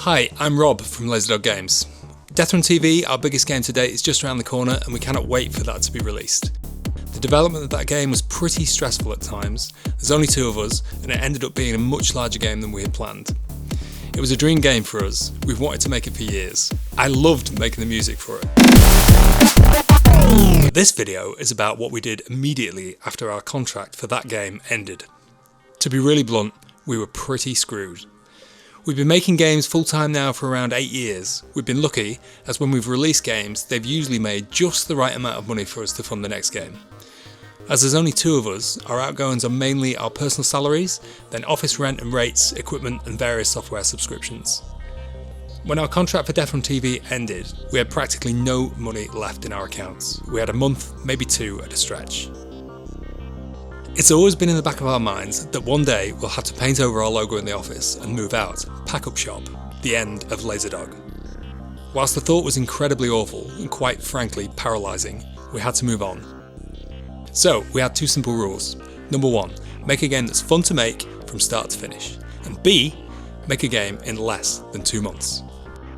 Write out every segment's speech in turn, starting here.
Hi, I'm Rob from Laserdog Games. Death Run TV, our biggest game to date, is just around the corner and we cannot wait for that to be released. The development of that game was pretty stressful at times. There's only 2 of us and it ended up being a much larger game than we had planned. It was a dream game for us. We've wanted to make it for years. I loved making the music for it. But this video is about what we did immediately after our contract for that game ended. To be really blunt, we were pretty screwed. We've been making games full time now for around 8 years. We've been lucky, as when we've released games, they've usually made just the right amount of money for us to fund the next game. As there's only 2 of us, our outgoings are mainly our personal salaries, then office rent and rates, equipment and various software subscriptions. When our contract for Death Run TV ended, we had practically no money left in our accounts. We had a month, maybe 2 at a stretch. It's always been in the back of our minds that one day we'll have to paint over our logo in the office and move out, pack up shop, the end of Laserdog. Whilst the thought was incredibly awful and quite frankly paralysing, we had to move on. So we had 2 simple rules. Number 1, make a game that's fun to make from start to finish. And B, make a game in less than 2 months.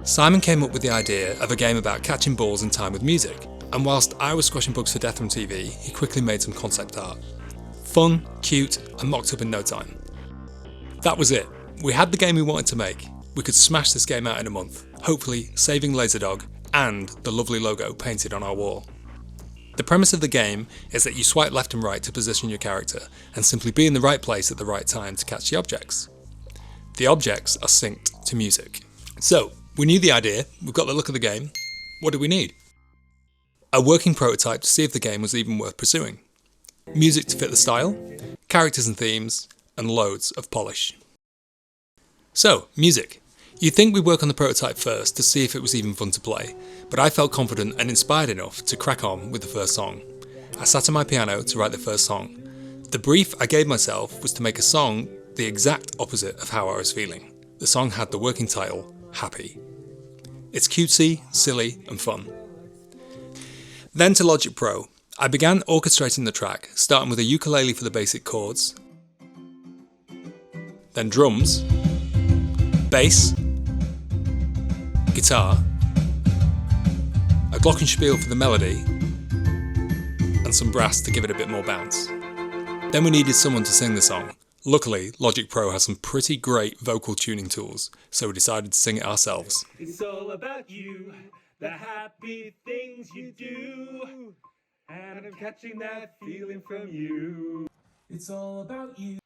Simon came up with the idea of a game about catching balls in time with music, and whilst I was squashing bugs for Death Run TV, he quickly made some concept art. Fun, cute, and mocked up in no time. That was it. We had the game we wanted to make. We could smash this game out in a month, hopefully saving Laserdog and the lovely logo painted on our wall. The premise of the game is that you swipe left and right to position your character and simply be in the right place at the right time to catch the objects. The objects are synced to music. So, we knew the idea, we've got the look of the game. What do we need? A working prototype to see if the game was even worth pursuing. Music to fit the style, characters and themes, and loads of polish. So, music. You'd think we'd work on the prototype first to see if it was even fun to play, but I felt confident and inspired enough to crack on with the first song. I sat at my piano to write the first song. The brief I gave myself was to make a song the exact opposite of how I was feeling. The song had the working title, Happy. It's cutesy, silly, and fun. Then to Logic Pro. I began orchestrating the track, starting with a ukulele for the basic chords, then drums, bass, guitar, a glockenspiel for the melody, and some brass to give it a bit more bounce. Then we needed someone to sing the song. Luckily, Logic Pro has some pretty great vocal tuning tools, so we decided to sing it ourselves. It's all about you, the happy things you do. And I'm catching that feeling from you. It's all about you.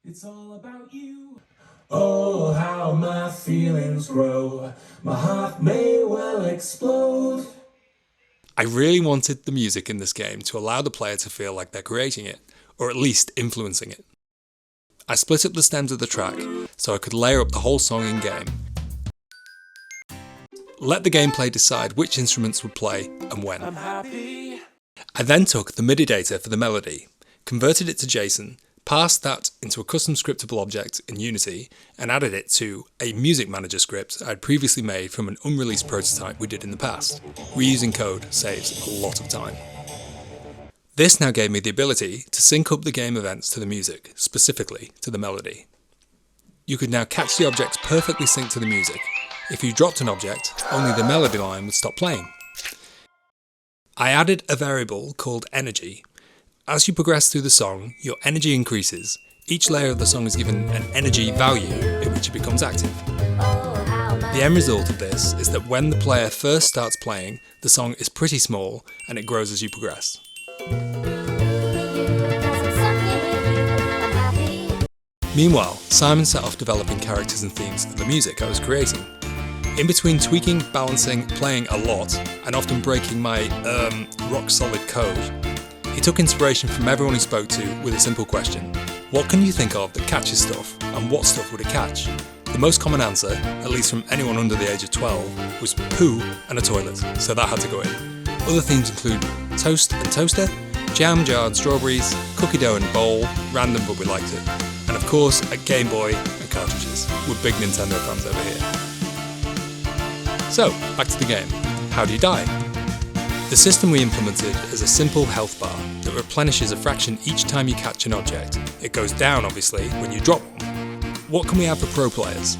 It's all about you. Oh, how my feelings grow. My heart may well explode. I really wanted the music in this game to allow the player to feel like they're creating it, or at least influencing it. I split up the stems of the track so I could layer up the whole song in game. Let the gameplay decide which instruments would play and when. I'm happy. I then took the MIDI data for the melody, converted it to JSON, passed that into a custom scriptable object in Unity, and added it to a music manager script I'd previously made from an unreleased prototype we did in the past. Reusing code saves a lot of time. This now gave me the ability to sync up the game events to the music, specifically to the melody. You could now catch the objects perfectly synced to the music. If you dropped an object, only the melody line would stop playing. I added a variable called energy. As you progress through the song, your energy increases. Each layer of the song is given an energy value in which it becomes active. The end result of this is that when the player first starts playing, the song is pretty small and it grows as you progress. Meanwhile, Simon set off developing characters and themes for the music I was creating. In between tweaking, balancing, playing a lot, and often breaking my rock-solid code, he took inspiration from everyone he spoke to with a simple question. What can you think of that catches stuff, and what stuff would it catch? The most common answer, at least from anyone under the age of 12, was poo and a toilet, so that had to go in. Other themes include toast and toaster, jam, jarred strawberries, cookie dough and bowl, random but we liked it, and of course a Game Boy and cartridges. We're big Nintendo fans over here. So, back to the game. How do you die? The system we implemented is a simple health bar that that replenishes a fraction each time you catch an object. It goes down, obviously, when you drop one. What can we add for pro players?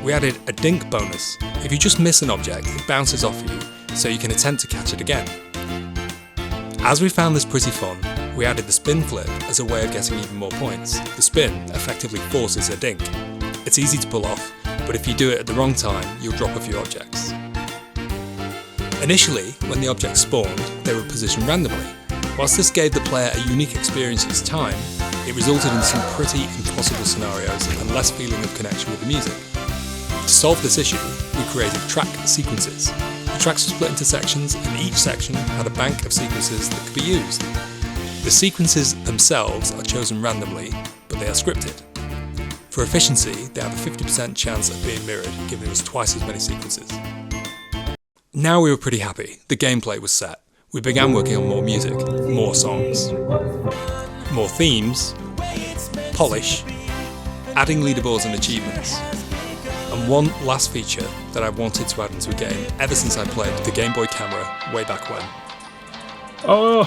We added a dink bonus. If you just miss an object, it bounces off you, so you can attempt to catch it again. As we found this pretty fun, we added the spin flip as a way of getting even more points. The spin effectively forces a dink. It's easy to pull off, but if you do it at the wrong time, you'll drop a few objects. Initially, when the objects spawned, they were positioned randomly. Whilst this gave the player a unique experience each time, it resulted in some pretty impossible scenarios and less feeling of connection with the music. To solve this issue, we created track sequences. The tracks were split into sections, and each section had a bank of sequences that could be used. The sequences themselves are chosen randomly, but they are scripted. For efficiency, they have a 50% chance of being mirrored, giving us twice as many sequences. Now we were pretty happy. The gameplay was set. We began working on more music, more songs, more themes, polish, adding leaderboards and achievements, and one last feature that I wanted to add into a game ever since I played the Game Boy camera way back when. Oh!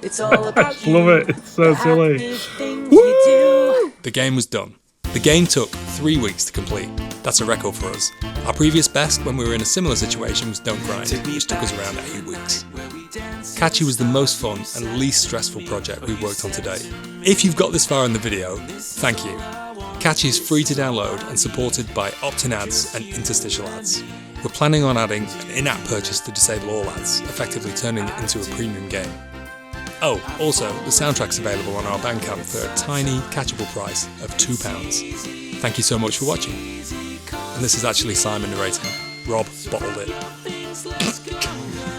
It's all about you. Love it, it's so silly. Woo! The game was done. The game took 3 weeks to complete. That's a record for us. Our previous best when we were in a similar situation was Don't Grind, which took us around 8 weeks. CATCHEE was the most fun and least stressful project we've worked on to date. If you've got this far in the video, thank you. CATCHEE is free to download and supported by opt-in ads and interstitial ads. We're planning on adding an in-app purchase to disable all ads, effectively turning it into a premium game. Oh, also, the soundtrack's available on our Bandcamp for a tiny, catchable price of £2. Thank you so much for watching. And this is actually Simon narrating. Rob bottled it.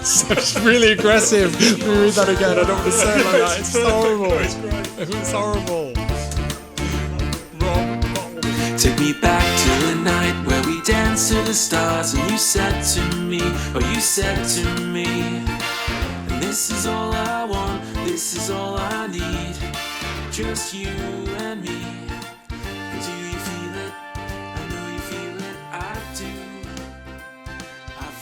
It's really aggressive. Let me read that again. I don't want to say it like that. It's horrible. It's horrible. Rob bottled it. Take me back to the night where we danced to the stars, and you said to me, oh, you said to me, and this is all I want, this is all I need, just you and me.